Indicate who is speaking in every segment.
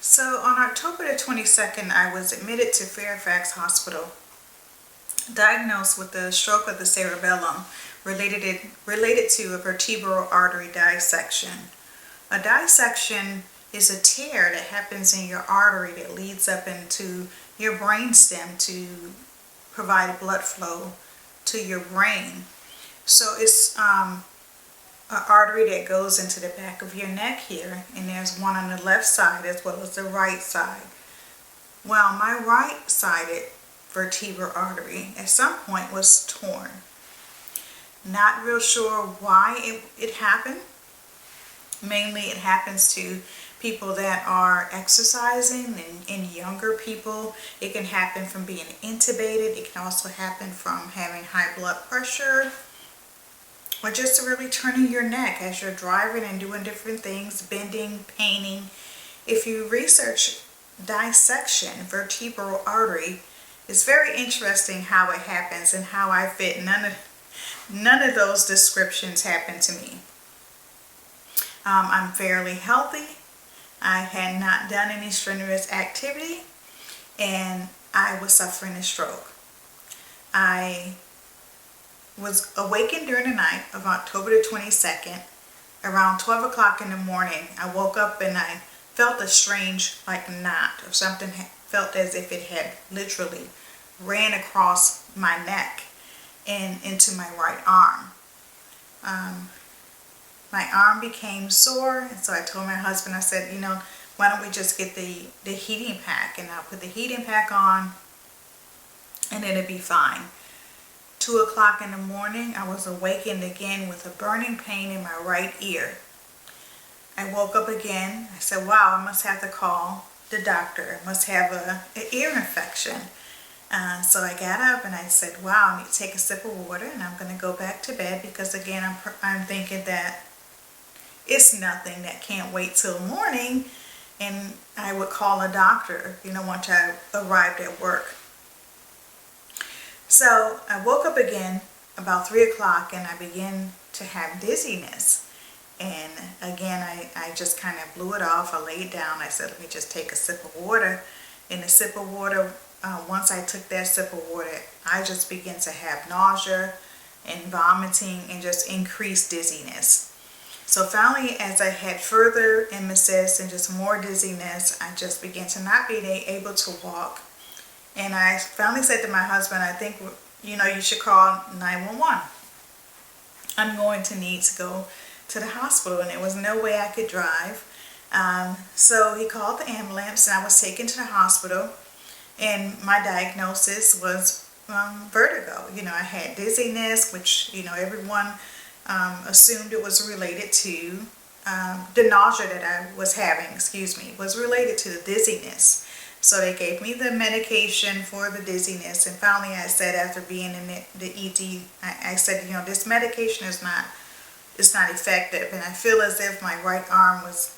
Speaker 1: So on October the 22nd, I was admitted to Fairfax Hospital, diagnosed with a stroke of the cerebellum related to a vertebral artery dissection. A dissection is a tear that happens in your artery that leads up into your brainstem to provide blood flow to your brain. So it's an artery that goes into the back of your neck here, and there's one on the left side as well as the right side. Well, my right-sided vertebral artery at some point was torn. Not real sure why it happened. Mainly it happens to people that are exercising and younger people. It can happen from being intubated. It can also happen from having high blood pressure, or just really turning your neck as you're driving and doing different things, bending, painting. If you research dissection, vertebral artery, it's very interesting how it happens and how I fit. None of those descriptions happen to me. I'm fairly healthy. I had not done any strenuous activity, and I was suffering a stroke. I was awakened during the night of October the 22nd, around 12 o'clock in the morning. I woke up and I felt a strange knot or something, felt as if it had literally ran across my neck and into my right arm. My arm became sore, and so I told my husband, I said, why don't we just get the heating pack, and I'll put the heating pack on and it'll be fine. 2 o'clock in the morning, I was awakened again with a burning pain in my right ear. I woke up again. I said, wow, I must have to call the doctor. I must have an ear infection. So I got up and I said, wow, I need to take a sip of water and I'm going to go back to bed, because again, I'm thinking that it's nothing, that can't wait till morning, and I would call a doctor, once I arrived at work. So I woke up again about 3 o'clock and I began to have dizziness. And again, I just kind of blew it off. I laid down. I said, let me just take a sip of water. And the sip of water, once I took that sip of water, I just began to have nausea and vomiting and just increased dizziness. So finally, as I had further emesis and just more dizziness, I just began to not be able to walk. And I finally said to my husband, I think, you should call 911. I'm going to need to go to the hospital, and there was no way I could drive. So he called the ambulance, and I was taken to the hospital, and my diagnosis was vertigo. I had dizziness, which, everyone assumed it was related to the nausea that I was having, was related to the dizziness. So they gave me the medication for the dizziness, and finally I said, after being in the ED, I said, this medication is not effective, and I feel as if my right arm was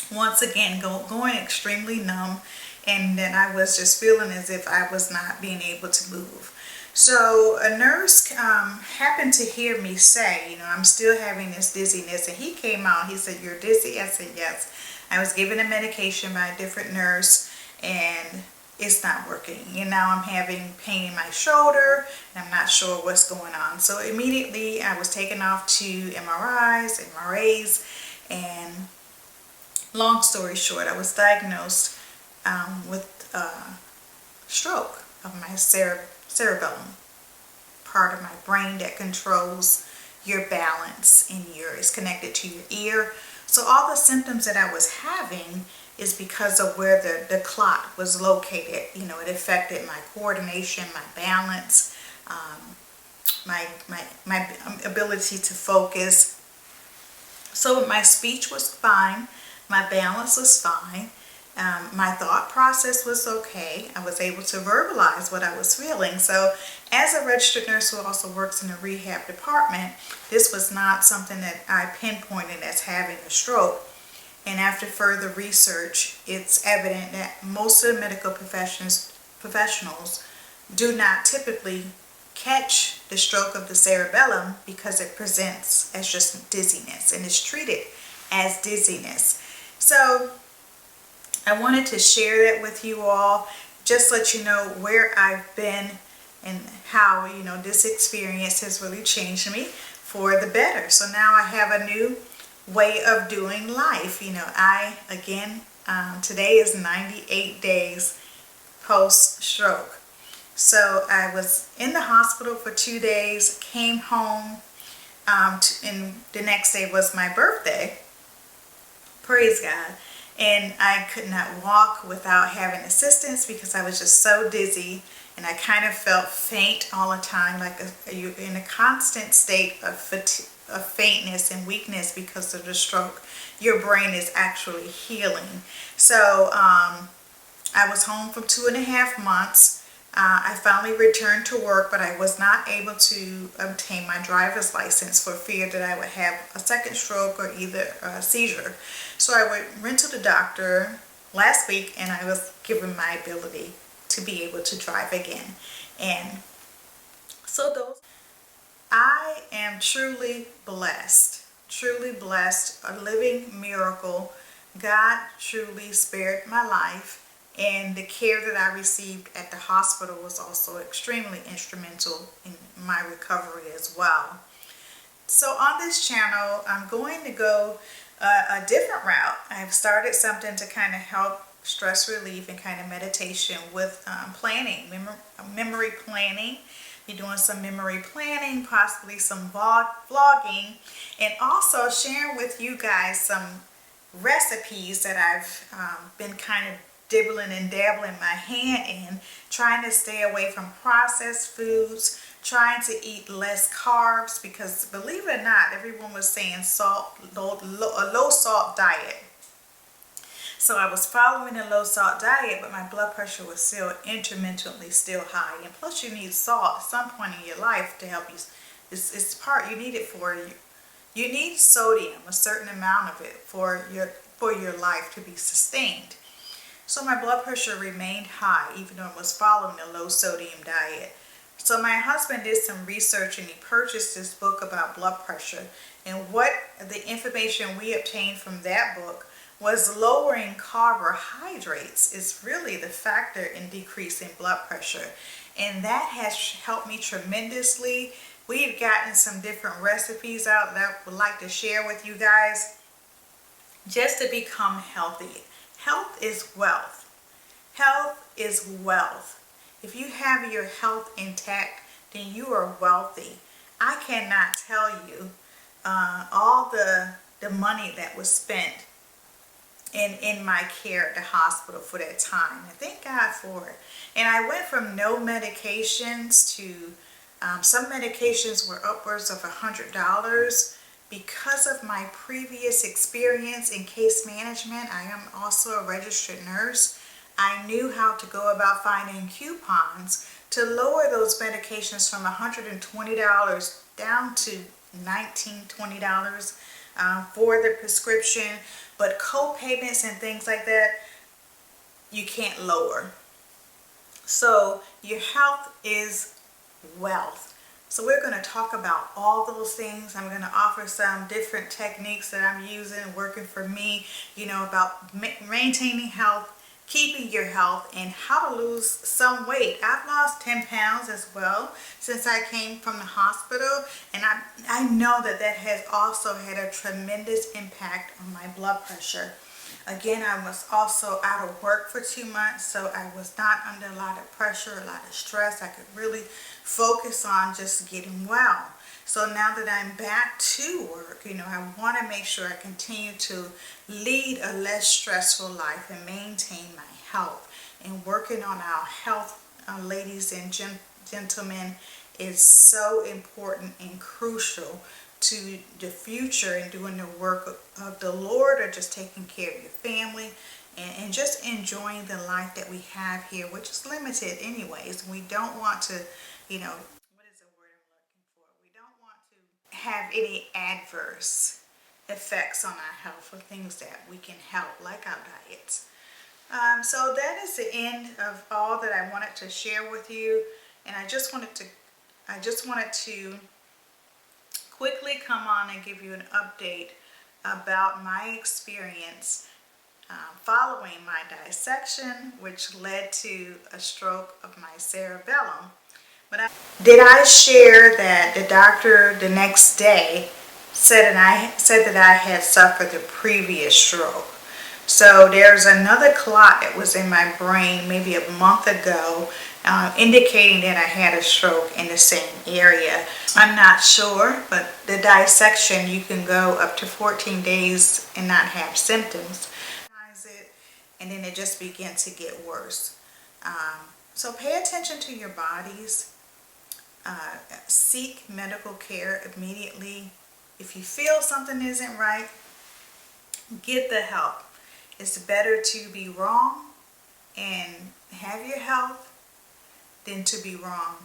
Speaker 1: once again going extremely numb, and then I was just feeling as if I was not being able to move. So a nurse happened to hear me say, I'm still having this dizziness, and he came out. He said, you're dizzy? I said, yes. I was given a medication by a different nurse, and it's not working. Now I'm having pain in my shoulder, and I'm not sure what's going on. So immediately I was taken off to MRAs, and long story short, I was diagnosed with stroke of my cerebellum, part of my brain that controls your balance in is connected to your ear. So all the symptoms that I was having is because of where the clot was located. It affected my coordination, my balance, my ability to focus. So my speech was fine, my balance was fine, my thought process was okay. I was able to verbalize what I was feeling. So as a registered nurse who also works in the rehab department, this was not something that I pinpointed as having a stroke. And after further research, it's evident that most of the medical professionals do not typically catch the stroke of the cerebellum because it presents as just dizziness and is treated as dizziness. So I wanted to share that with you all, just let you know where I've been and how, this experience has really changed me for the better. So now I have a new way of doing life. Today is 98 days post-stroke. So I was in the hospital for 2 days, came home, and the next day was my birthday. Praise God. And I could not walk without having assistance because I was just so dizzy, and I kind of felt faint all the time, like you're in a constant state of faintness and weakness because of the stroke. Your brain is actually healing. So I was home for 2.5 months. I finally returned to work, but I was not able to obtain my driver's license for fear that I would have a second stroke or either a seizure. So I went to the doctor last week, and I was given my ability to be able to drive again. And so I am truly blessed, a living miracle. God truly spared my life. And the care that I received at the hospital was also extremely instrumental in my recovery as well. So on this channel, I'm going to go a different route. I've started something to kind of help stress relief and kind of meditation with planning, memory planning. Be doing some memory planning, possibly some vlogging, and also sharing with you guys some recipes that I've been kind of dibbling and dabbling my hand in, trying to stay away from processed foods, trying to eat less carbs, because believe it or not, everyone was saying a low salt diet. So I was following a low salt diet, but my blood pressure was still intermittently still high. And plus you need salt at some point in your life to help you. You need it for you. You need sodium, a certain amount of it for your life to be sustained. So my blood pressure remained high even though I was following a low sodium diet. So my husband did some research, and he purchased this book about blood pressure. And what the information we obtained from that book was lowering carbohydrates is really the factor in decreasing blood pressure. And that has helped me tremendously. We've gotten some different recipes out that I would like to share with you guys just to become healthy. Health is wealth. Health is wealth. If you have your health intact, then you are wealthy. I cannot tell you all the money that was spent in my care at the hospital for that time. And thank God for it. And I went from no medications to some medications were upwards of $100. Because of my previous experience in case management, I am also a registered nurse. I knew how to go about finding coupons to lower those medications from $120 down to $19, $20 for the prescription. But co-payments and things like that, you can't lower. So your health is wealth. So we're going to talk about all those things. I'm going to offer some different techniques that I'm using, working for me, about maintaining health, keeping your health, and how to lose some weight. I've lost 10 pounds as well since I came from the hospital, and I know that has also had a tremendous impact on my blood pressure. Again, I was also out of work for 2 months, so I was not under a lot of pressure, a lot of stress. I could really focus on just getting well. So now that I'm back to work, I want to make sure I continue to lead a less stressful life and maintain my health. And working on our health, ladies and gentlemen, is so important and crucial to the future and doing the work of the Lord, or just taking care of your family and just enjoying the life that we have here, which is limited anyways. We don't want to, what is the word I'm looking for? We don't want to have any adverse effects on our health or things that we can help, like our diets. So that is the end of all that I wanted to share with you, and I just wanted to quickly come on and give you an update about my experience following my dissection, which led to a stroke of my cerebellum. Did I share that the doctor the next day said that I had suffered the previous stroke? So there's another clot that was in my brain maybe a month ago, indicating that I had a stroke in the same area. I'm not sure, but the dissection, you can go up to 14 days and not have symptoms. And then it just begins to get worse. So pay attention to your bodies. Seek medical care immediately. If you feel something isn't right, get the help. It's better to be wrong and have your health than to be wrong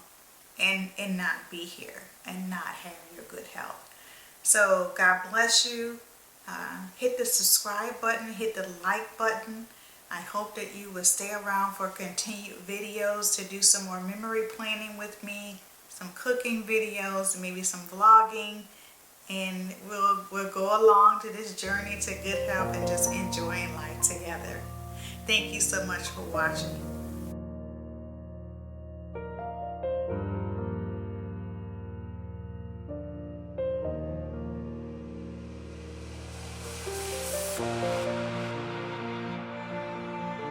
Speaker 1: and not be here and not have your good health. So God bless you. Hit the subscribe button, hit the like button. I hope that you will stay around for continued videos to do some more memory planning with me, some cooking videos, maybe some vlogging, and we'll go along to this journey to good health and just enjoying life together. Thank you so much for watching.